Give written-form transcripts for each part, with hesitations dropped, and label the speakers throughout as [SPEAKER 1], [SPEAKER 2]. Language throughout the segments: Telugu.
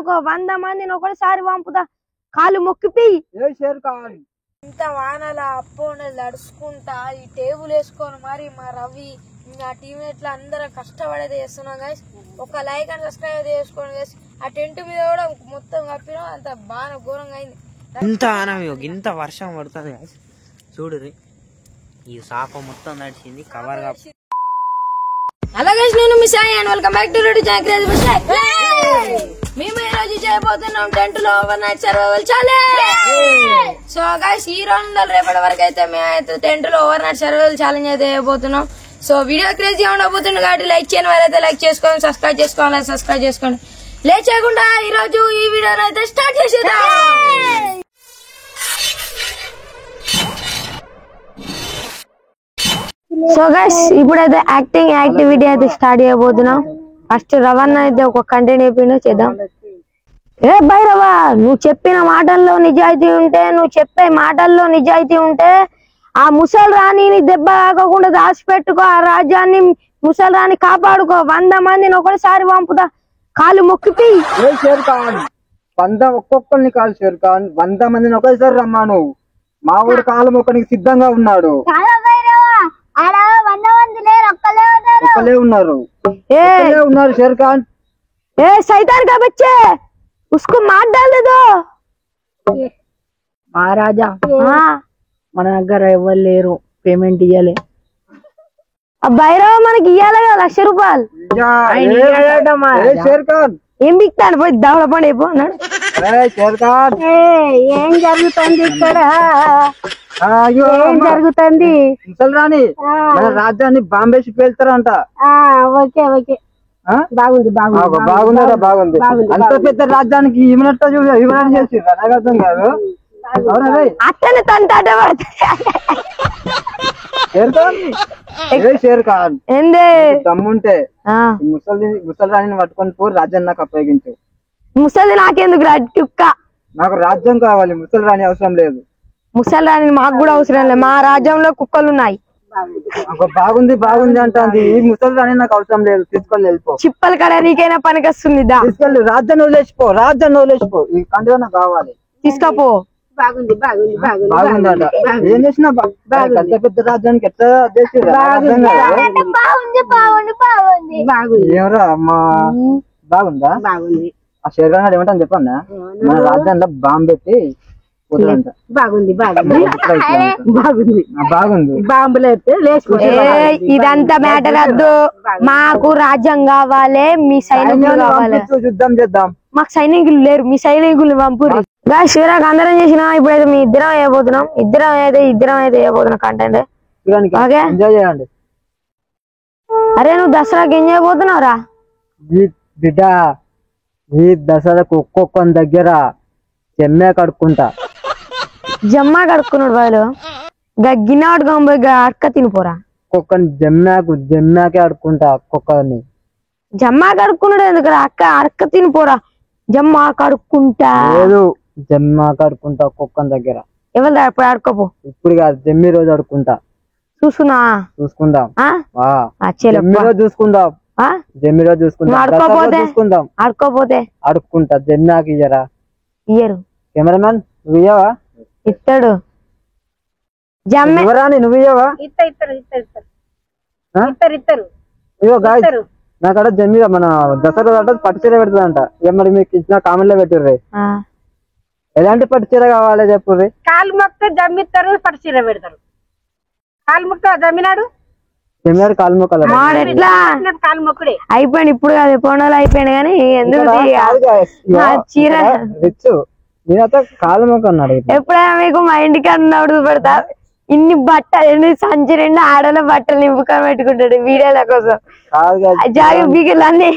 [SPEAKER 1] 100 మందిని ఒకసారి పంపుతా కాలు మొక్కిపి ఇంత వానల అప్పోనలు నడుచుకుంటా ఈ టేబుల్ వేసుకొని మరి మా రవి ఇంకా టీమేట్లు అందరం కష్టపడేది చేస్తున్నాం గైస్. ఒక లైక్ అండ్ సబ్స్క్రైబ్ చేసుకోండి గైస్. ఆ టెంట్ మీద కూడా మొత్తం కప్పినాం, అంత బాగా ఘోరంగా అయింది.
[SPEAKER 2] ఇంత వర్షం పడుతుంది గైస్, చూడుర్రి ఈ సాప మొత్తం నడిచింది కవర్ గా.
[SPEAKER 1] అలాగే నేను మిస్ అయ్యాను. Welcome back to ready channel. మేము ఈ రోజు చేయబోతున్నాం టెంట్ లో over night survival challenge. So guys ఈ రోజు రేపటి వరకు అయితే మేమైతే టెంట్ లో ఓవర్ నైట్ సర్వైవల్ ఛాలెంజ్ అయితే చేయబోతున్నాం. సో వీడియో క్రేజీ ఉండబోతుంది కాబట్టి లైక్ చేయని వారైతే లైక్ చేసుకోండి, సబ్స్క్రైబ్ చేసుకోవాలి సబ్స్క్రైబ్ చేసుకోండి. లేట్ చేయకుండా ఈ రోజు ఈ వీడియోని అయితే స్టార్ట్ చేసేద్దాం. సో గైస్ ఇప్పుడైతే యాక్టివిటీ అయితే స్టార్ట్ చేయబోతున్నాం. ఫస్ట్ రవణ అయితే ఒక కంటెంట్ చెప్పిండో చేద్దాం. ఏ భైరవా, నువ్వు చెప్పిన మాటల్లో నిజాయితీ ఉంటే, నువ్వు చెప్పే మాటల్లో నిజాయితీ ఉంటే ఆ ముసలి రాణిని దెబ్బ కాకుండా దాచిపెట్టుకో, ఆ రాజ్యాన్ని ముసలి రాణి కాపాడుకో. 100 మందిని ఒకసారి పంపుతా కాలు మొక్కిపి.
[SPEAKER 3] ఒక్కొక్కరిని కాలు షేర్ ఖాన్ 100 మందిని ఒకేసారి రమ్మాను. మా ఊరు కాలు మొక్కనికి సిద్ధంగా ఉన్నాడు. ఉన్నారు షేర్ ఖాన్.
[SPEAKER 1] ఏ సైతాన్ కా బచ్చే उसको मार डाल दे दो.
[SPEAKER 4] మహారాజా మన దగ్గర ఎవరు లేరు, పేమెంట్ ఇయ్యలే.
[SPEAKER 1] భైరవ మనకి ఇయ్యాలి కదా 1,00,000 రూపాయలు.
[SPEAKER 3] షేర్ ఖాన్
[SPEAKER 1] ఏం బిక్తాను పోయి దవడ పండి అయిపో అన్నాడు.
[SPEAKER 3] షేర్ ఖాన్
[SPEAKER 4] ఏం జరుగుతుంది ఇక్కడ? ఏం జరుగుతుంది?
[SPEAKER 3] ముసలి రాణి మన రాజ్యాన్ని బాంబేసి పేల్తారంట.
[SPEAKER 4] ఓకే ఓకే, బాగుంది బాగుంది
[SPEAKER 3] బాగుందా? బాగుంది. అంత పెద్ద రాజ్యానికి ఇమినట్టు చేసి అర్థం కాదు.
[SPEAKER 1] అట్టనే తంటాట
[SPEAKER 3] షేర్ ఖాన్
[SPEAKER 1] ఏందే
[SPEAKER 3] దమ్ముంటే ముసలి రాణిని పట్టుకొని పో, రాజ్యాన్ని నాకు అప్పగించు.
[SPEAKER 1] ముసలి నాకెందుకు కుక్క?
[SPEAKER 3] నాకు రాజ్యం కావాలి, ముసలి రాణి అవసరం లేదు.
[SPEAKER 1] ముసలి రాణి మాకు కూడా అవసరం లేదు, మా రాజ్యంలో కుక్కలు ఉన్నాయి.
[SPEAKER 3] బాగుంది బాగుంది అంటుంది. ఈ ముసలి రాణి నాకు అవసరం లేదు, తీసుకొని వెళ్ళిపో.
[SPEAKER 1] చిప్పల కడ నీకైనా పనికి వస్తుంది.
[SPEAKER 3] తీసుకెళ్ళి రాజ్యాన్ని వదిలేసిపో, రాజ్యాన్ని వదిలేసిపో. ఈ కంటిగా నాకు కావాలి,
[SPEAKER 1] తీసుకపో.
[SPEAKER 4] బాగుంది బాగుంది బాగుంది
[SPEAKER 3] బాగుందంట. ఏం చేసినా పెద్ద పెద్ద రాజ్యానికి ఎట్లా చేసి ఏమరా అమ్మా బాగుందా?
[SPEAKER 4] బాగుంది.
[SPEAKER 3] ఆ షేర్ ఖాన్ ఏమంటా చెప్పన్నా, మన రాజ్యాన్ని బాంబు పెట్టి కుదరంట.
[SPEAKER 4] బాగుంది బాగుంది బాగుంది
[SPEAKER 3] బాగుంది.
[SPEAKER 4] బాంబులు
[SPEAKER 1] ఇదంతా మ్యాటర్ వద్దు, మాకు రాజ్యం కావాలి, మీ సైనికులు కావాలి.
[SPEAKER 3] యుద్ధం చేద్దాం.
[SPEAKER 1] మాకు సైనికులు లేరు, మీ సైనికులు పంపురు. శివరాకు అందరం చేసిన ఇప్పుడైతే మీ ఇద్దరం వేయబోతున్నాం కంటెంట్.
[SPEAKER 3] ఎంజాయ్ చేయండి.
[SPEAKER 1] అరే నువ్వు దసరాకి ఏం చేయబోతున్నావురా?
[SPEAKER 3] బిడ్డ ఈ దసరాకు ఒక్కొక్క దగ్గర జమ్మే కడుక్కుంటా.
[SPEAKER 1] జమ్మా కడుక్కున్నాడు వాళ్ళు గిన్నె పట్టుకొని అడక తినిపోరా.
[SPEAKER 3] ఒక్కొక్కని జమ్మాకే అడుక్కుంటా. ఒక్కొక్కరిని
[SPEAKER 1] జమ్మా కడుక్కున్నాడు ఎందుకు అడక తినిపోరా. జమ్మా కడుక్కుంటా
[SPEAKER 3] లేదు, జమ్మా కడుక్కుంటా ఒక్కొక్కని దగ్గర.
[SPEAKER 1] ఎవరు ఇప్పుడు ఆడుకోపో.
[SPEAKER 3] ఇప్పుడు కాదు, జమ్మి రోజు అడుక్కుంటా.
[SPEAKER 1] చూసుకుందాం
[SPEAKER 3] జమ్మి రోజు చూసుకుందాం. జమ్మి రోజు చూసుకుందాం.
[SPEAKER 1] ఆడుకోపోతే
[SPEAKER 3] అడుక్కుంటా. జమ్మాకి ఇయ్యరా?
[SPEAKER 1] ఇయ్యరు.
[SPEAKER 3] కెమెరామెన్ నువ్వు ఇయ్యవా?
[SPEAKER 1] ఇస్తాడు.
[SPEAKER 3] జమ్మరాని నువ్వు ఇయ్యవా? ఇగో గాయ్ నాకడ జమ్మి మన దసరా అంటే పట్టు చీర పెడుతుందంట. మరి మీకు ఇచ్చిన కామెంట్ లో పెట్టుర్రి. ఎలాంటి పట్టు చీర కావాలి చెప్పుర్రి.
[SPEAKER 4] కాలు మొక్క జమ్మిస్తారు, పట్టు చీర పెడతారు. కాలు మొక్క జమ్మినాడు
[SPEAKER 3] కాలు మొక్కలు
[SPEAKER 4] కాలు మొక్కడే
[SPEAKER 1] అయిపోయింది. ఇప్పుడు కాదు, పొండలు అయిపోయింది. కానీ ఎందుకు చీర
[SPEAKER 3] రిచ్ నేనైతే కాలు మొక్క అన్నాడు.
[SPEAKER 1] ఎప్పుడైనా మీకు మా ఇంటికి అన్నప్పుడు పెడతా. ఇన్ని బట్టలు, ఎన్ని సంచి 2 ఆడల బట్టలు నింపుకొని పెట్టుకుంటాడు వీడియోల కోసం. అన్ని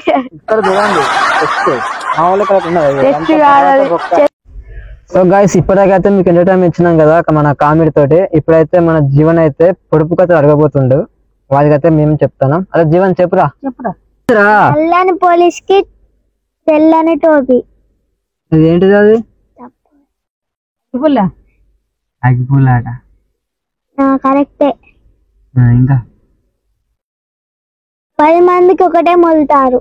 [SPEAKER 3] సో గైస్ ఇప్పటికైతే మీకు ఎంటర్టైన్మెంట్ ఇచ్చినాం కదా మన కామెడీ తోటి. ఇప్పుడైతే మన జీవన్ అయితే పొడుపు కథ అడగబోతుండు. వాడికైతే మేము చెప్తాను. అదే జీవన్ చెప్పురా.
[SPEAKER 5] తెల్లని పోలీస్ కి తెల్లని టోపీ.
[SPEAKER 3] ఏంటిది అది?
[SPEAKER 5] అగ్గిపుల్లాట. కరెక్టే.
[SPEAKER 3] ఇంకా
[SPEAKER 5] 10 మందికి ఒకటే మొలుతారు.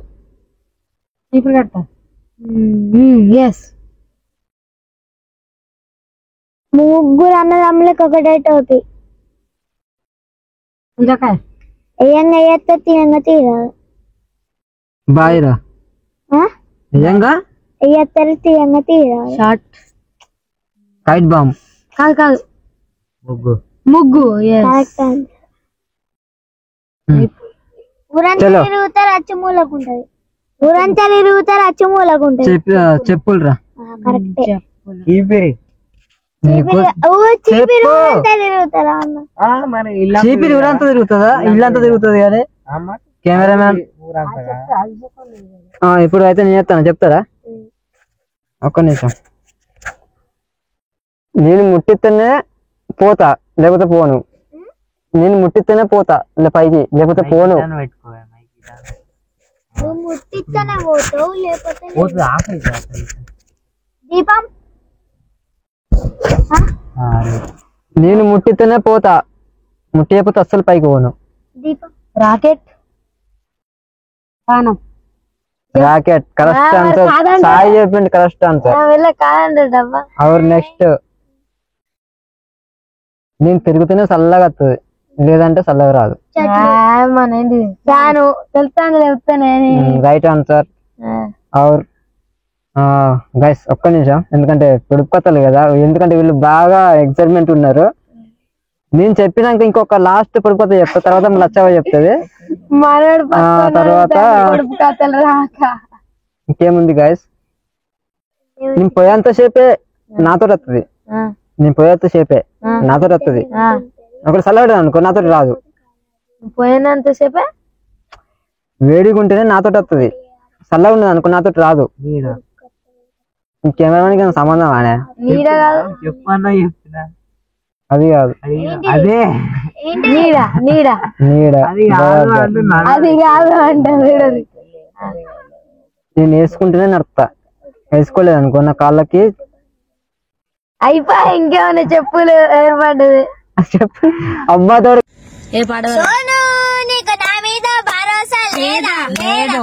[SPEAKER 1] ఎస్.
[SPEAKER 5] ముగ్గురు అన్నదమ్ములకు ఒకటే టోపీ. ఏయంగా ఎత్తే తీయంగా తీరాదు.
[SPEAKER 3] బాయిరా నిజంగా
[SPEAKER 5] ఎత్తరు తీయంగా తీరాదు.
[SPEAKER 1] షార్ట్
[SPEAKER 3] కైట్ బాంబ్
[SPEAKER 1] కాదు కాదు ముగ్గు.
[SPEAKER 5] Correct answer. ఊరంతా తిరుగుతారు అచ్చు మూలకుంటది. ఊరంతా తిరుగుతారు అచ్చు మూలకుంటది.
[SPEAKER 3] చెప్పులురా
[SPEAKER 5] కరెక్టే.
[SPEAKER 3] చీపిరి
[SPEAKER 5] తిరుగుతారా అన్న?
[SPEAKER 3] చీపిరి ఊరంతా తిరుగుతుందా? ఇల్లంతా తిరుగుతుంది కానీ కెమెరామ్యాన్. ఇప్పుడు అయితే నేను చెప్తాను, చెప్తారా? ఒక్క నిమిషం. నేను ముట్టితేనే పోతా లేకపోతే పోను. నేను ముట్టితేనే పోతా పైకి లేకపోతే పోను.
[SPEAKER 5] నువ్వు ముట్టిస్తేనే పోతావు లేకపోతే దీపం.
[SPEAKER 3] నేను ముట్టితేనే పోతా, ముట్టిపోతే అస్సలు పైకి పోను.
[SPEAKER 5] దీపం.
[SPEAKER 1] Rocket.
[SPEAKER 3] Rocket correct answer. Sai చెప్పింది కరెక్ట్ ఆన్సర్.
[SPEAKER 5] కాదండి.
[SPEAKER 3] Our next. నేను తిరుగుతూనే చల్లగా వస్తుంది, లేదంటే చల్లగా రాదు.
[SPEAKER 1] తెలుస్తాను చెప్తానే.
[SPEAKER 3] Right answer. అవర్ గైస్ ఒక్క నిమిషం, ఎందుకంటే పొడుపుకొత్తలు కదా, ఎందుకంటే వీళ్ళు బాగా ఎక్సైట్మెంట్ ఉన్నారు. నేను చెప్పినాక ఇంకొక లాస్ట్ పొడుపుకొత్త చెప్తా, తర్వాత లచ్చవ చెప్తుంది. తర్వాత ఇంకేముంది గైస్, నేను పోయేంత సేపే నాతో వస్తుంది. నేను పోయేంత సేపే నాతో వస్తుంది. ఒకటి చల్లబడి అనుకో నాతో రాదు.
[SPEAKER 1] పోయినంత సేపే
[SPEAKER 3] వేడిగా ఉంటేనే నాతో వస్తుంది, చల్లగా ఉన్నది అనుకో నాతో రాదు. కెమెరాకి సంబంధం అనే అది కాదు,
[SPEAKER 2] అదే
[SPEAKER 3] నీడ
[SPEAKER 1] అది కాదు అంటే
[SPEAKER 3] నేను వేసుకుంటేనే నడుపుతా, వేసుకోలేదు అనుకో నా కాళ్ళకి
[SPEAKER 1] అయిపోయి ఇంకేమైనా చెప్పులు ఏర్పడ్డది.
[SPEAKER 3] చెప్పు అమ్మాతో
[SPEAKER 1] ఏ పాట
[SPEAKER 5] నీకు నా మీద భరోసా లేదా? లేదు.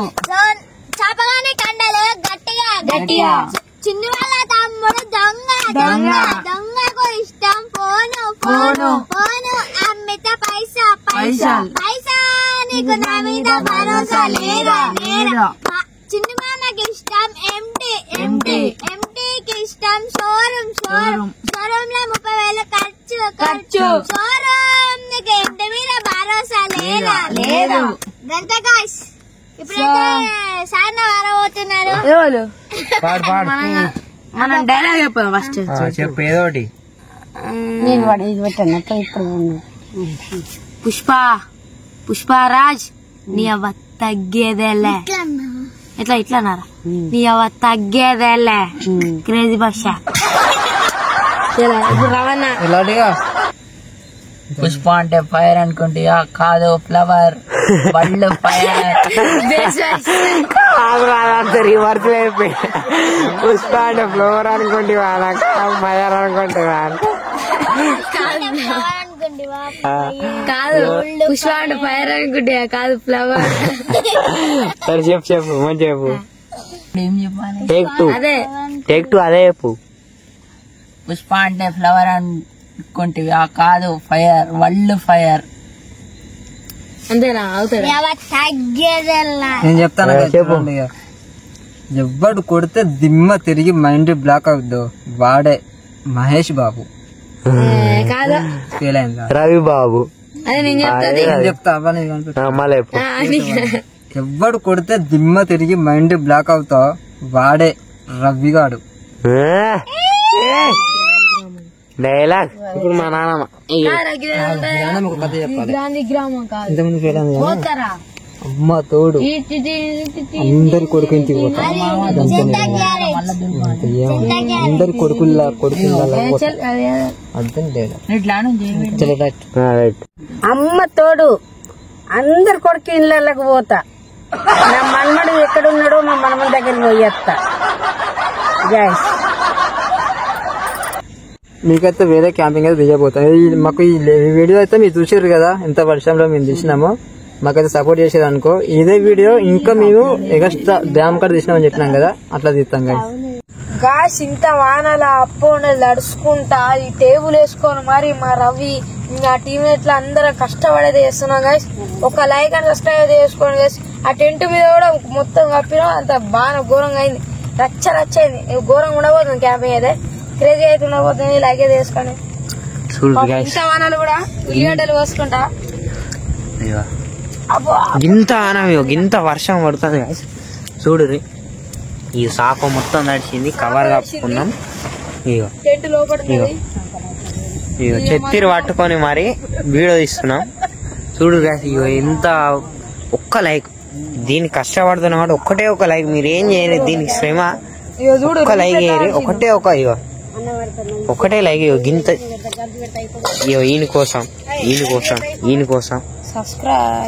[SPEAKER 5] చాపగానే కండలు గట్టిగా గట్టిగా. చిన్ని వాళ్ళ తమ్ముడు దొంగ దొంగ. దొంగకు ఇష్టం ఫోను ఫోను ఫోను. అమ్మిత పైసా పైసా పైసా. నీకు నా మీద భరోసా లేదా? లేదు. చిన్ని మామకి ఇష్టం ఎంటీ ఎంటీ. ఎంటీకి ఇష్టం షోరూమ్ షోరూమ్. షోరూమ్ లో 30,000 ఖర్చు ఖర్చు. షోరూమ్ నీకు ఇంటి మీద భరోసా లేదా? లేదు. గంట గాయ్స్ ఇప్పుడైతే సార్ వారబోతున్నారు.
[SPEAKER 1] మనం డైలాగ్ చెప్పాం ఫస్ట్.
[SPEAKER 2] చెప్పు ఏదో ఒకటి.
[SPEAKER 1] పుష్పరాజ్ నీ అవ్వ తగ్గేదేలే. ఇట్లా ఇట్లా అన్నారా? నీ అవ్వ తగ్గేదేలే. క్రేజీ భాష. ఇప్పుడు రవణ
[SPEAKER 3] ఇలాంటిగా
[SPEAKER 2] పుష్ప అంటే ఫైర్ అనుకుంటా, కాదు ఫ్లవర్. బళ్ళు ఫైర్. రివర్స్ అయిపోయి పుష్ప అంటే ఫ్లవర్ అనుకుంటా, ఫైర్ అనుకుంటా.
[SPEAKER 1] కాదు పుష్ప అంటే ఫైర్ అనుకుంటా, కాదు ఫ్లవర్.
[SPEAKER 2] సరే చెప్పు చెప్పు మంచి చెప్పు. ఏం చెప్పాలి? టేక్ టూ అదే చెప్పు. పుష్ప అంటే ఫ్లవర్ అనుకుంటా, కాదు ఫైర్. World fire.
[SPEAKER 1] అంతేనా? అవుతాడు.
[SPEAKER 3] నేను చెప్తాను చెప్పు. ఎవ్వడు కొడితే దిమ్మ తిరిగి మైండ్ బ్లాక్ అవుద్దు వాడే మహేష్ బాబు.
[SPEAKER 1] కాదు
[SPEAKER 3] ఫెయిల్ అయిందా?
[SPEAKER 2] రవి బాబు.
[SPEAKER 1] అదే నేను
[SPEAKER 3] చెప్తా. ఎవ్వడు కొడితే దిమ్మ తిరిగి మైండ్ బ్లాక్ అవుతావు వాడే రవిగాడు.
[SPEAKER 2] డైలాగ్. ఇప్పుడు మా నాన్నమ్మ
[SPEAKER 3] ఒక కథ చెప్పాలి.
[SPEAKER 1] గాంధీ గ్రామం కాదు.
[SPEAKER 3] ఇంతకుముందు ఫెయిల్ అయింది కదా,
[SPEAKER 1] పోతారా?
[SPEAKER 3] అమ్మ తోడు అందరి కొడుకు ఇంటికి పోతా. అందరి కొడుకుల్లా అర్థం లేదు.
[SPEAKER 4] అమ్మ తోడు అందరు కొడుకు ఇళ్ళకి పోతా. నా మన్మడు ఎక్కడున్నాడో మా మనమల దగ్గరికి పోయేస్తా.
[SPEAKER 3] మీకైతే వేరే క్యాంపింగ్ అయితే దిగబోతాం. మాకు ఈ వీడియో అయితే మీరు చూసారు కదా, ఎంత వర్షంలో మేము తీసినామో. మాకైతే సపోర్ట్ చేసేది అనుకో. ఇదే వీడియో ఇంకా మేము ఎగస్ట్రా డ్యామ్ కాడ తీసినామని చెప్పినాం కదా, అట్లా తీస్తాం గాయస్.
[SPEAKER 1] గాయస్ ఇంత వానల అప్పు నడుచుకుంటా ఈ టేబుల్ వేసుకొని మరి మా రవి ఇంకా టీమేట్లు అందరం కష్టపడేది చేస్తున్నాం గాయస్. ఒక లైక్ అండ్ సబ్స్క్రైబ్ చేసుకోండి గాయస్. ఆ టెంట్ మీద కూడా మొత్తం కప్పినా అంత బాగా ఘోరంగా అయింది, రచ్చ అయింది. ఘోరంగా ఉండబోతుంది క్యాంపింగ్ అయితే, క్రేజీ అయితే ఉండబోతుంది. లైక్ అయితే వేసుకోండి. ఇంత వానలు కూడా ఉల్లిగడ్డలు పోసుకుంటా
[SPEAKER 2] గింత గింత వర్షం పడుతుంది గాయస్. చూడు ఈ సాప మొత్తం నడిచింది, కవర్ కప్పుకున్నాం. ఇగో
[SPEAKER 1] టెంట్ లోపడుతుంది.
[SPEAKER 2] ఇగో చెత్తిరి పట్టుకొని మరి వీడియో తీస్తున్నాం. చూడు గాయస్, ఇగో ఎంత ఒక్క లైక్, దీనికి కష్టపడుతున్నా కాబట్టి ఒక్కటే ఒక లైక్. మీరు ఏం చేయలేదు, దీనికి శ్రమ. ఒక్క లైక్ వేయరు, ఒకటే లైక్. ఇగో గింత, ఇగో ఈయన కోసం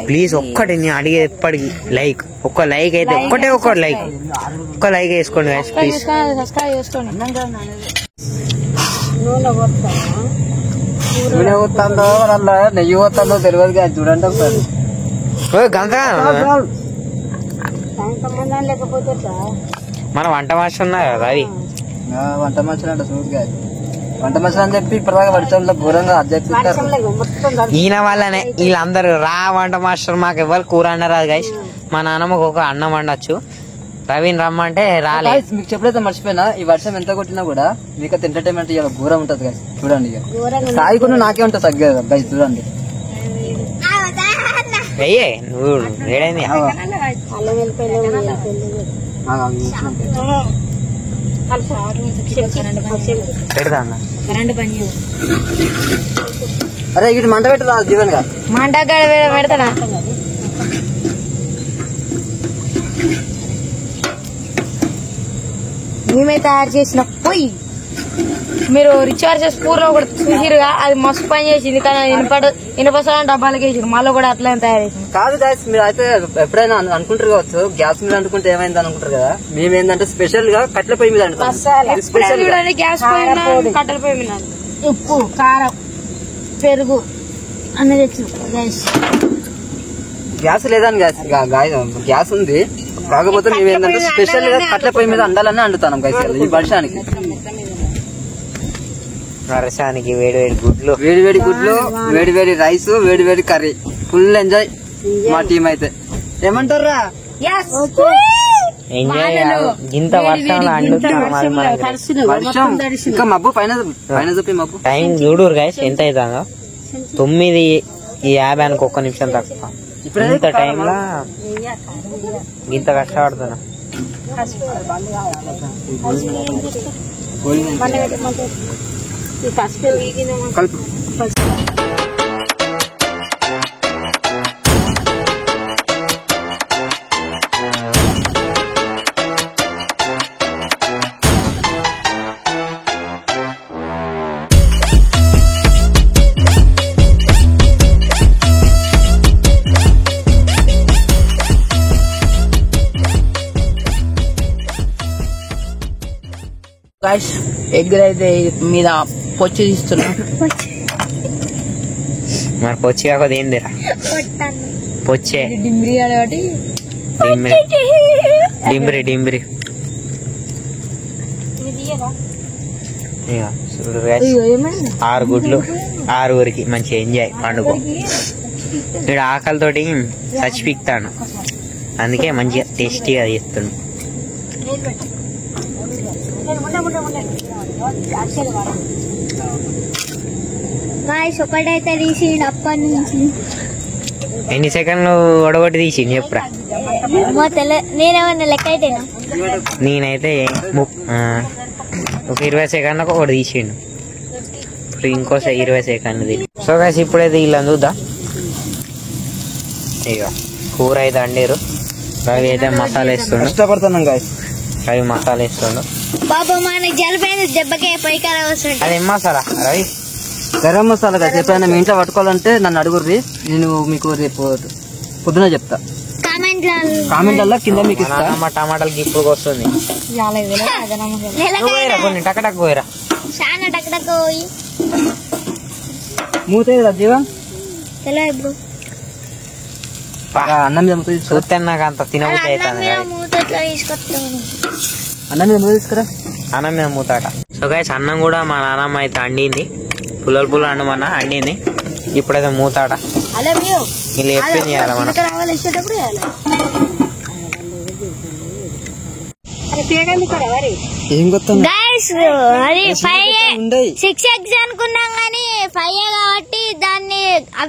[SPEAKER 2] ప్లీజ్ ఒక్కటి నేను అడిగే ఎప్పటికి లైక్, ఒక్క లైక్ అయితే ఒక్క లైక్ వేసుకోండి గాయస్ ప్లీజ్.
[SPEAKER 1] సబ్స్క్రైబ్ చేసుకోండి.
[SPEAKER 3] నూనె పోతుందో నెయ్యి పోతుందో తెలియదు కదా, చూడండి ఒకసారి.
[SPEAKER 2] మన వంట మాస్టర్ ఉన్నా కదా అది
[SPEAKER 3] వంట మనుషులు అంట చూడు గాయస్. వంట మనుషులు అని చెప్పి ఇప్పటిదాకా పడిచంలో ఘోరంగా అది చెప్పి
[SPEAKER 2] ఈయన వల్లనే వీళ్ళందరూ రా వంట మాస్టర్, మాకు ఎవరు కూర అన్నరాదు గాయస్. మా నాన్నమ్మకు ఒక అన్నం వండొచ్చు, రవిని రమ్మంటే రాలే.
[SPEAKER 3] మీకు చెప్పడైతే మర్చిపోయినా, ఈ వర్షం ఎంత కొట్టినా కూడా మీకు ఎంటర్టైన్మెంట్ ఇవాళ ఘోరం ఉంటది గాయస్. చూడండి ఇక సాయి కూడా నాకే ఉంటుంది తగ్గదు గాయస్. చూడండి
[SPEAKER 2] అయ్యే నువ్వు ఏడైంది పెడతా అన్న.
[SPEAKER 3] అరే ఇటు మంట పెట్టరా జీవన్ గా,
[SPEAKER 1] మంట పెడతానా? మేమే తయారు చేసిన పొయ్యి. మీరు రిచార్జెస్ పూర్లో కూడా చూసిరుగా, అది మస్తు పని చేసింది. కానీ ఇనుపసలం డబ్బాలకి వేసారు, మళ్ళీ కూడా అట్లనే తయారు చేసింది.
[SPEAKER 3] కాదు గాయస్, మీరు అయితే ఎప్పుడైనా అనుకుంటారు కావచ్చు గ్యాస్ మీద అనుకుంటే ఏమైంది అనుకుంటారు కదా. మేమేందంటే స్పెషల్ గా కట్టెల పొయ్యి మీద అనుకుంటాం.
[SPEAKER 1] చూడండి, గ్యాస్ పొయ్యి కట్టెల పొయ్యి మీద ఉప్పు, కారం, పెరుగు అన్ని తెచ్చిన.
[SPEAKER 3] గ్యాస్ లేదని గ్యాస్ ఉంది, కాకపోతే మేము ఏంటంటే స్పెషల్ గా కట్టెల పొయ్యి మీద అండాలని అండుతాం గాయస్ ఈ వర్షానికి.
[SPEAKER 2] వర్షానికి వేడి గుడ్లు,
[SPEAKER 3] వేడి రైస్, వేడి కర్రీ, ఫుల్ ఎంజాయ్ మా టీం అయితే. ఏమంటారా?
[SPEAKER 2] ఎంజాయ్ ఇంత వర్షంలో
[SPEAKER 3] వర్షం ఇంకా మబ్బు పైన చూపి మబ్బు.
[SPEAKER 2] టైం చూడరు గాయస్ ఎంత అవుతుందో, 9:50 ఒక్క నిమిషం తక్కువ. ఇంత టైంలో ఇంత కష్టపడుతున్నా.
[SPEAKER 6] ఎగ్ అయితే మీద పొచ్చి తీస్తున్నా.
[SPEAKER 2] మరి పొచ్చి కాకపోతే ఏందిరా పొచ్చే? డింబ్రి. చూడు 6 గుడ్లు 6 మంచి ఎంజాయ్ పండుగ. ఇక్కడ ఆకలితోటి చచ్చిపిక్తాను, అందుకే మంచిగా టేస్టీగా చేస్తున్నాను.
[SPEAKER 5] ఒకటైతే తీసిండు అప్పటి నుంచి.
[SPEAKER 2] ఎన్ని సెకండ్లు ఒడగొట్టి తీసిండు చెప్పురా?
[SPEAKER 5] నేనేమన్నా లెక్క అయితేనా?
[SPEAKER 2] నేనైతే ఒక 20 సెకండ్లకు ఒకటి తీసిండు, ఇప్పుడు ఇంకో 20 సెకండ్లు. సో గాయ్స్ ఇప్పుడైతే వీళ్ళని చూద్దాం. ఇక కూర అయితే అండిరు, రవి అయితే మసాలా వేస్తుండు.
[SPEAKER 3] కష్టపడుతున్నాం గాయ్స్,
[SPEAKER 2] రవి మసాలా వేస్తుండు.
[SPEAKER 5] బాబా మనకి జలపైన దెబ్బకే పైకాల వస్తుంది.
[SPEAKER 2] అదేం మసాలా రవి?
[SPEAKER 3] గరం మసాలా గాయ్స్. ఎప్పుడైనా మీ ఇంట్లో పట్టుకోవాలంటే నన్ను అడుగుర్రి, నేను మీకు రేపు పొద్దున చెప్తా. కామెంట్లలో కింద మీకు ఇస్తా.
[SPEAKER 2] టమాటాలకి ఇప్పుడు వస్తుంది. కొన్ని టక్ పోయిరా,
[SPEAKER 5] చాలా టక్ పోయి
[SPEAKER 3] మూతే జీవన్. అన్నం మీద
[SPEAKER 2] చూస్తే నాకు అంత తినబుద్ధి అవుతుంది
[SPEAKER 5] మూతట్లో తీసుకొస్తాను.
[SPEAKER 3] అన్నం మీద తీసుకురా.
[SPEAKER 2] అన్నం మీద మూతాట. సో గైస్ అన్నం కూడా మా నాన్నమ్మ అయితే అండింది. పుల్లలు అండమన్నా అండింది. ఇప్పుడైతే మూతాట వీళ్ళు చెప్పింది చేయాలి మనం.
[SPEAKER 5] గైస్ అది 6 eggs అనుకున్నాం కానీ 5 కాబట్టి దాన్ని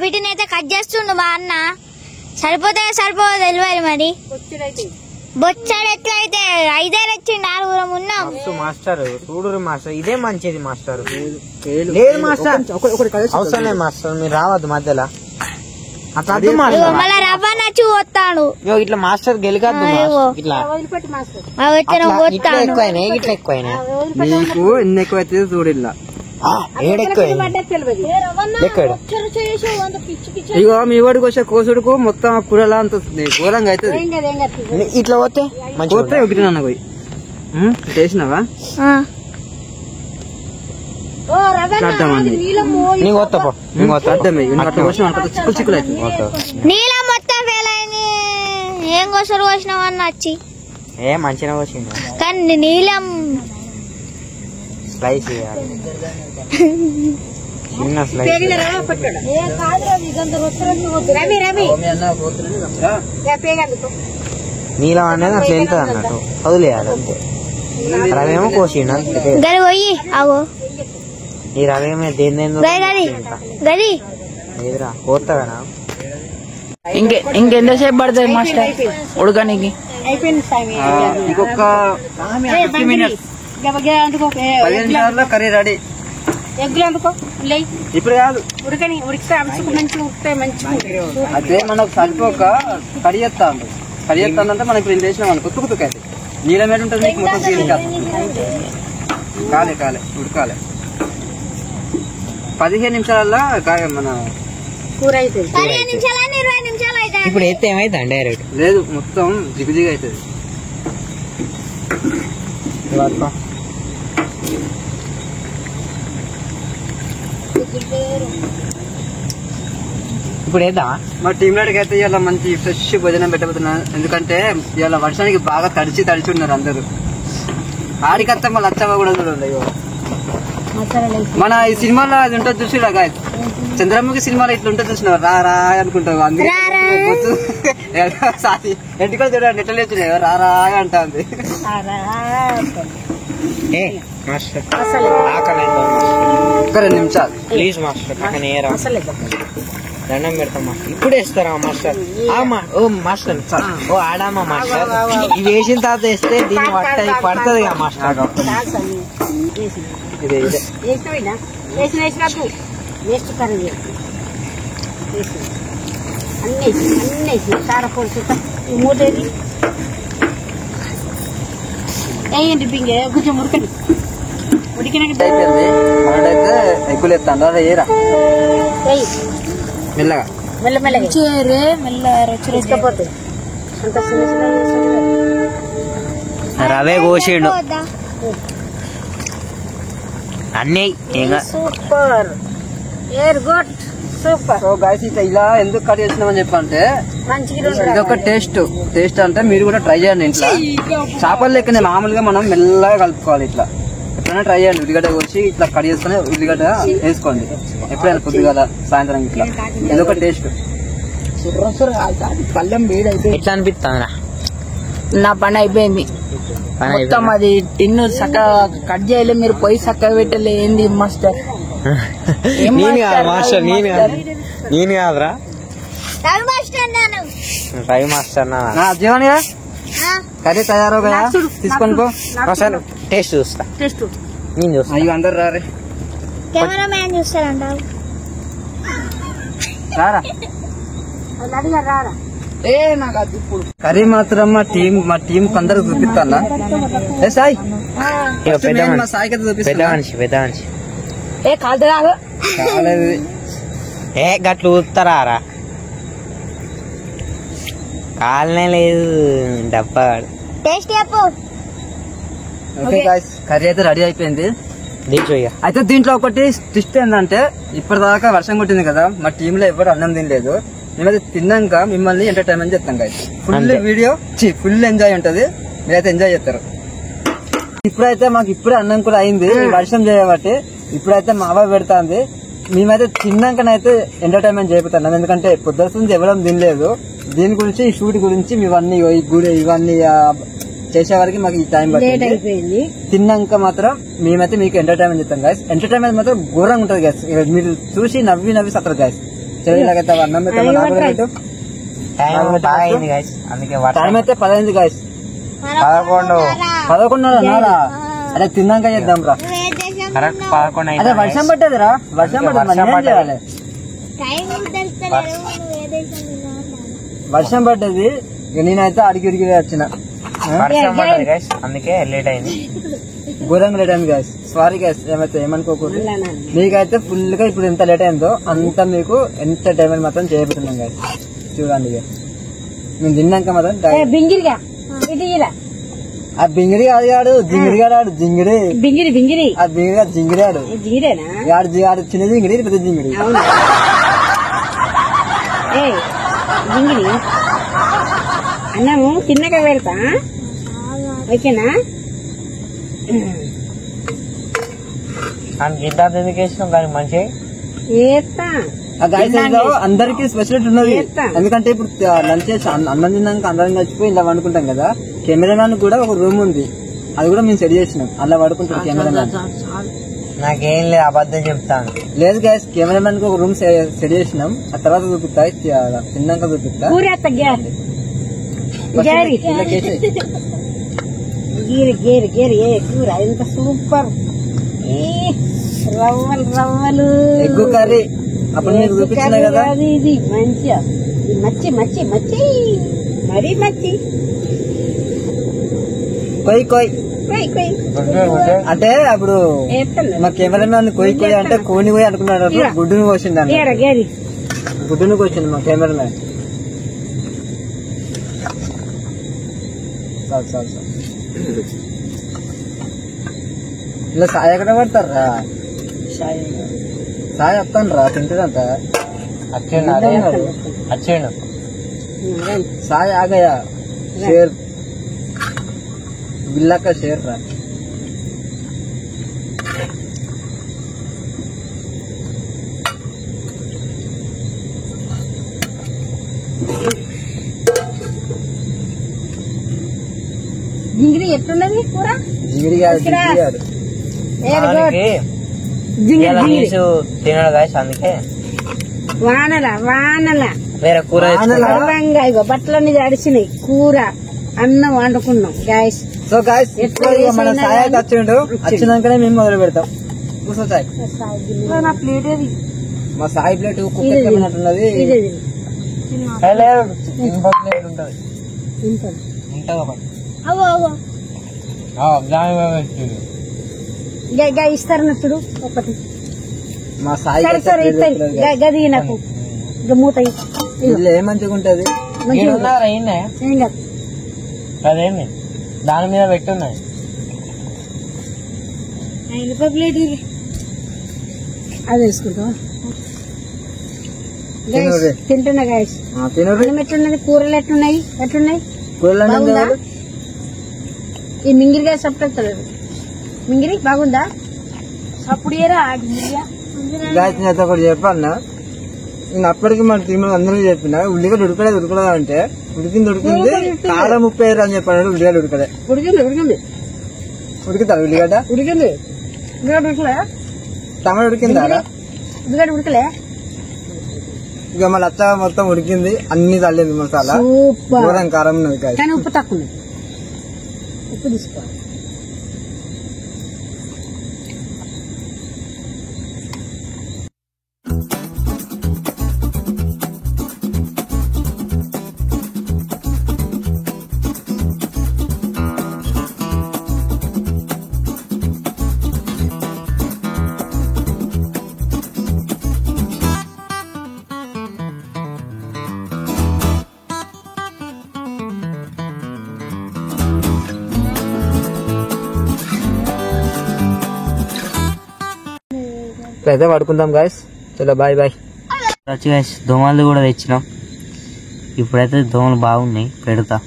[SPEAKER 5] వీటిని అయితే కట్ చేస్తుండు మా అన్న. సరిపోతాయో సరిపోదో తెలియదు మరి. బొచ్చాడు ఎట్లయితే 5 వచ్చిండు 6 ఉన్నాం.
[SPEAKER 2] మాస్టర్ చూడు మాస్టర్ ఇదే మంచిది మాస్టర్. లేదు మాస్టర్ అవసరం లేదు మాస్టర్ మీరు రావద్దు మధ్యలో.
[SPEAKER 5] మళ్ళా రవ్వ నచ్చి పోతాడు
[SPEAKER 2] ఇట్లా మాస్టర్ గెలికద్దు ఇట్లా ఎక్కువైనా ఇట్లా ఎక్కువైనా
[SPEAKER 3] నీకు ఎన్ని ఎక్కువ అయితే చూడు ఇట్లా ఇగో మీ వాడికి వచ్చే కోసుడుకు మొత్తం కూరలా అంత ఘోరంగా అవుతుంది.
[SPEAKER 2] ఇట్లా పోతే
[SPEAKER 3] పోతే ఒకటి నన్ను పోయి చేసినావా
[SPEAKER 5] నీళ్ళ మొత్తం ఫెయిల్ అయింది. ఏం కోసరు కోసినావు అన్న వచ్చి
[SPEAKER 2] ఏ మంచిగా వచ్చింది
[SPEAKER 5] కానీ నీలం
[SPEAKER 2] స్లైస్ చిన్న స్లైస్ నీలం అనేది అట్లా వెళ్తుంది అన్నట్టు వదిలేయాలి అంతే. రవేమో కోసిండు
[SPEAKER 5] గది పోయి ఆగో
[SPEAKER 2] ఈ రవేమో
[SPEAKER 5] గది
[SPEAKER 2] లేదురా పోతావనా.
[SPEAKER 6] ఇంకెంతసేపు పడుతుంది మాస్టర్ ఉడకనికి?
[SPEAKER 3] ఇంకొక 15 minutes 15 నిమిషాల్లో కర్రీ రెడీ. ఇప్పుడు కాదు అదే మనకు సరిపోక కడియేస్తాను. కడియేస్తానంటే మనం ఇప్పుడు చేసినాం అనుకో తుక్కు అయితే నీళ్ళ మీద ఉంటుంది. నీకు మొత్తం తీరు కాలే కాలే ఉడకాలే. 15 నిమిషాలలో మన కూర అవుతుంది.
[SPEAKER 2] ఇప్పుడు ఎత్తే ఏమైతే డైరెక్ట్
[SPEAKER 3] లేదు మొత్తం జిగుజిగా అవుతుంది.
[SPEAKER 2] ఇప్పుడు వేద్దామా?
[SPEAKER 3] మా టీం లీడర్కి అయితే ఇవాళ మంచి ఫ్రెష్ భోజనం పెట్టబోతున్నాను. ఎందుకంటే ఇవాళ వర్షానికి బాగా తడిచి ఉన్నారు అందరూ. ఆడికంతా మళ్ళీ లచ్చవ్వ కూడా చూడండి. మన ఈ సినిమాలో అది ఉంటుంది చూసిరా గాయ చంద్రముఖి సినిమాలో ఇట్లా ఉంటుంది చూసినా రా రా అనుకుంటావు. అందుకే ఎంటికో చూడండి ఎట్లా లేచున్నా రా రా అంటుంది. ఒక 2 నిమిషాలు
[SPEAKER 2] ప్లీజ్ మాస్టర్ దండం పెడతాం మాస్టర్. ఇప్పుడు వేస్తారా మాస్టర్? ఓ మాస్టర్ ఓ ఆడామా మాస్టర్ ఇవి వేసిన తర్వాత వేస్తే దీన్ని పడుతుంది కదా మాస్టర్.
[SPEAKER 4] కొంచెం ఉడకండి.
[SPEAKER 3] అయిపోయింది. మనడైతే ఎగ్గులు ఎత్తాను రా ఏరా మెల్లగా
[SPEAKER 2] రవే కోసిండు అన్నీ
[SPEAKER 4] సూపర్ ఏర్ గుడ్ సూపర్.
[SPEAKER 3] సో గైస్ ఇట్లా ఇలా ఎందుకు కట్ చేసినామని చెప్పంటే ఇదొక టేస్ట్ అంటే మీరు కూడా ట్రై చేయండి. ఇంట్లో చేపలు లెక్కనే మామూలుగా మనం మెల్లగా కలుపుకోవాలి. ఇట్లా ఎప్పుడైనా ట్రై చేయండి. ఉల్లిగడ్డ కోసి ఇట్లా కట్ చేసుకుని ఉల్లిగడ్డ వేసుకోండి ఎప్పుడైనా పొద్దుగాల సాయంత్రం. ఇట్లా ఇదొక టేస్ట్.
[SPEAKER 6] పళ్ళెం వేడి అయిపోయింది.
[SPEAKER 2] ఎట్లా అనిపిస్తుందిరా?
[SPEAKER 6] నా పని అయిపోయింది మొత్తం. అది టిన్ను చక్కగా కట్ చేయలే, మీరు పొయ్యి చక్కగా పెట్టలే. ఏంది మాస్టర్?
[SPEAKER 2] నేను కాదురా రవి మాస్టర్
[SPEAKER 3] జీవన్ కర్రీ తయారు కదా తీసుకొని పో. ఒకసారి టేస్ట్ చూస్తా. నేను చూస్తా. అయ్యో అందరు రారే
[SPEAKER 5] కెమెరామ్యాన్ చూస్తారంట.
[SPEAKER 3] రారా కర్రీ మాత్రం మా టీం అందరు చూపిస్తానా? సాయి సాయికి
[SPEAKER 2] పెద్ద మనిషి
[SPEAKER 3] కాలేదు.
[SPEAKER 2] గట్లు ఊతారా? కాలనే లేదు డబ్బా.
[SPEAKER 5] టేస్ట్ చెప్పు.
[SPEAKER 3] ఓకే గాయ్స్ కర్రీ అయితే రెడీ అయిపోయింది. అయితే దీంట్లో ఒకటి ట్విస్ట్ ఏంటంటే ఇప్పటిదాకా వర్షం కొట్టింది కదా, మా టీంలో ఎవరు అన్నం తినలేదు. మేమైతే తిన్నాక మిమ్మల్ని ఎంటర్టైన్మెంట్ చేస్తాం guys. Full video full enjoy ఉంటది, మీరైతే ఎంజాయ్ చేస్తారు. ఇప్పుడైతే మాకు ఇప్పుడే అన్నం కూడా అయింది, వర్షం చేయబట్టి ఇప్పుడైతే మా అవ్వ పెడతాంది. మేమైతే తిన్నాకనైతే ఎంటర్టైన్మెంట్ చేపుతున్నాం, ఎందుకంటే పొద్దున ఎవరం తినలేదు. దీని గురించి ఈ షూట్ గురించి ఇవన్నీ చేసే వరకు మాకు ఈ టైం పట్టింది. తిన్నాక మాత్రం మేమైతే మీకు ఎంటర్టైన్మెంట్ చేస్తాం గైస్. ఎంటర్టైన్మెంట్ మాత్రం ఘోరంగా ఉంటది గైస్. మీరు చూసి నవ్వి సత్తరు గైస్. ఇలాగైతే అన్నం టైం అయితే 10 అయింది గైస్. 11:30 అదే తిన్నాక చేద్దాం రా. అదే వర్షం పట్టేదిరా, వర్షం పట్టేది. వర్షం పడ్డది, నేనైతే అడిగి వచ్చిన.
[SPEAKER 2] అందుకే లేట్ అయింది,
[SPEAKER 3] ఘోరంగా లేట్ అయింది గైస్. Sorry guys, ఏమనుకోకూడదు. మీకైతే ఫుల్ గా ఇప్పుడు ఎంత లేట్ అయిందో అంత మీకు ఎంటర్టైన్మెంట్ మాత్రం చేయబోతున్నాం గైస్. చూడండి మేము తిన్నాక మాత్రం ఆ బింగిడి కాదు, జింగిడి కాడు, జింగిడి ఆ జింగిడి ఆడు చిన్న జింగిడి, పెద్ద జింగిడి.
[SPEAKER 4] అన్నము తిన్నాక పెడతా, ఓకేనా?
[SPEAKER 2] ఎందుకు వేసినాం కానీ మంచి
[SPEAKER 3] అందరికి స్పెషలిటీ ఉన్నది. ఎందుకంటే ఇప్పుడు లంచ్ చేసి అన్నం తిన్నాక అందరం కలిసిపోయి ఇలా వండుకుంటాం కదా. కెమెరామ్యాన్ కూడా ఒక రూమ్ ఉంది, అది కూడా మేము సెట్ చేసినాం. అలా పడుకుంటాం కెమెరామ్యాన్.
[SPEAKER 2] నాకేం లేదు, అబద్ధం చెప్తాను.
[SPEAKER 3] లేదు గైస్, కెమెరామ్యాన్ కి ఒక రూమ్ సెట్ చేసినాం. ఆ తర్వాత చూపిస్తా, తిన్నాక చూపిస్తా.
[SPEAKER 4] కూర ఎంత సూపర్, రవ్వలు
[SPEAKER 3] ఎగ్గు కర్రీ అప్పుడు మీకు చూపించిన కదా.
[SPEAKER 4] ఇది మంచిగా మచ్చి మరీ మచ్చి
[SPEAKER 3] కొయ్ అంటే అప్పుడు మా కెమెరామ్యాన్ కొయ్యి అంటే కోని పోయి అనుకున్నాడు, గుడ్డును కోసిండు. గుడ్డును కోసిండు మా కెమెరామ్యాన్. ఇలా సాయి ఎక్కడ పడతారా? సాయి వస్తాను రా, తింటాడంట.
[SPEAKER 2] వచ్చేయండు
[SPEAKER 3] సాయి ఆగయా షేర్ బిల్లాక షేర్ రా.
[SPEAKER 4] జింగిరి ఎట్లున్నది కూర?
[SPEAKER 3] జింగిరి కాదు,
[SPEAKER 2] తినడు గాయస్. అందుకే
[SPEAKER 4] వానల
[SPEAKER 2] వేరే కూర
[SPEAKER 4] ఇగో బట్టలన్నీ తడిసినాయి, కూర అన్నం వండుకున్నాం గాయస్.
[SPEAKER 3] సో గాయస్ మన సాయి వచ్చిండు, వచ్చినాకనే మేము మొదలు పెడతాం. కూర్చో సాయి.
[SPEAKER 4] నా ప్లేట్ ఏది?
[SPEAKER 3] మా సాయి ప్లేట్ కుక్కన్నట్టున్నది.
[SPEAKER 4] ఇస్తారన్నట్టుడు ఒకటి.
[SPEAKER 3] మా సాయి
[SPEAKER 4] గది నాకు మూత
[SPEAKER 3] మంచిగా ఉంటది.
[SPEAKER 2] అదేమి దాని మీద పెట్టున్నాయి.
[SPEAKER 4] ప్లేట్ అది వేసుకుంటావా? తింటున్నా గాయస్. ఎట్లున్నది? కూరలు ఎట్లున్నాయి? కూరలు ఈ మింగిరిగా సపరేట్ మింగిరి బాగుందా? అప్పుడు
[SPEAKER 3] ఒకటి చెప్పన్నా, నేను అప్పటికి మన టీమ్ అందరికీ చెప్పిన ఉల్లిగడ్డ ఉడకదా అంటే ఉడికింది. కారం 35 అని చెప్పాడు. ఉల్లిగడ్డ ఉడుకుతా ఉల్లిగడ్డ టమాటా ఉడికిందా?
[SPEAKER 4] ఉడకలే.
[SPEAKER 3] ఇక మళ్ళీ అచ్చ మొత్తం ఉడికింది, అన్ని తల్లింది మసాలా. ఘోరం కారం ఉన్నది
[SPEAKER 4] కానీ ఉప్పు తక్కువ. ఉప్పు తీసుకో.
[SPEAKER 3] అయితే పడుకుందాం గాయస్. చలో బాయ్.
[SPEAKER 2] దోమలు కూడా తెచ్చినాం. ఇప్పుడైతే దోమలు బాగున్నాయి, పెడతా.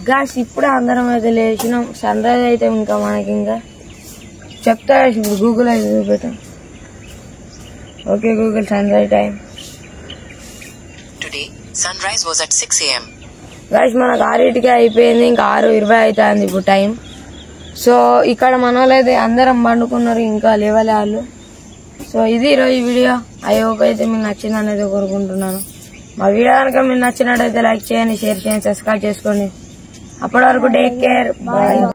[SPEAKER 1] గాస్ ఇప్పుడే అందరం అయితే లేచినాం. సన్ రైజ్ అయితే ఇంకా మనకి ఇంకా చెప్తా ఇప్పుడు గూగుల్ అయితే చూపెట్టాం. Okay Google sunrise time.
[SPEAKER 7] Today, sunrise was at 6 a.m.
[SPEAKER 1] గాస్ మనకు 6కే అయిపోయింది, ఇంకా 6:20 అవుతుంది ఇప్పుడు టైం. సో ఇక్కడ మన వాళ్ళు అయితే అందరం పండుకున్నారు, ఇంకా లేవలే వాళ్ళు. సో ఇది ఈరోజు వీడియో. ఐ హోప్ అయితే మీకు నచ్చిందని అయితే కోరుకుంటున్నాను. మా వీడియో కనుక మీకు నచ్చినట్టయితే లైక్ చేయండి, షేర్ చేయండి, సబ్స్క్రైబ్ చేసుకోండి. అప్పటి వరకు టేక్ కేర్, బాయ్.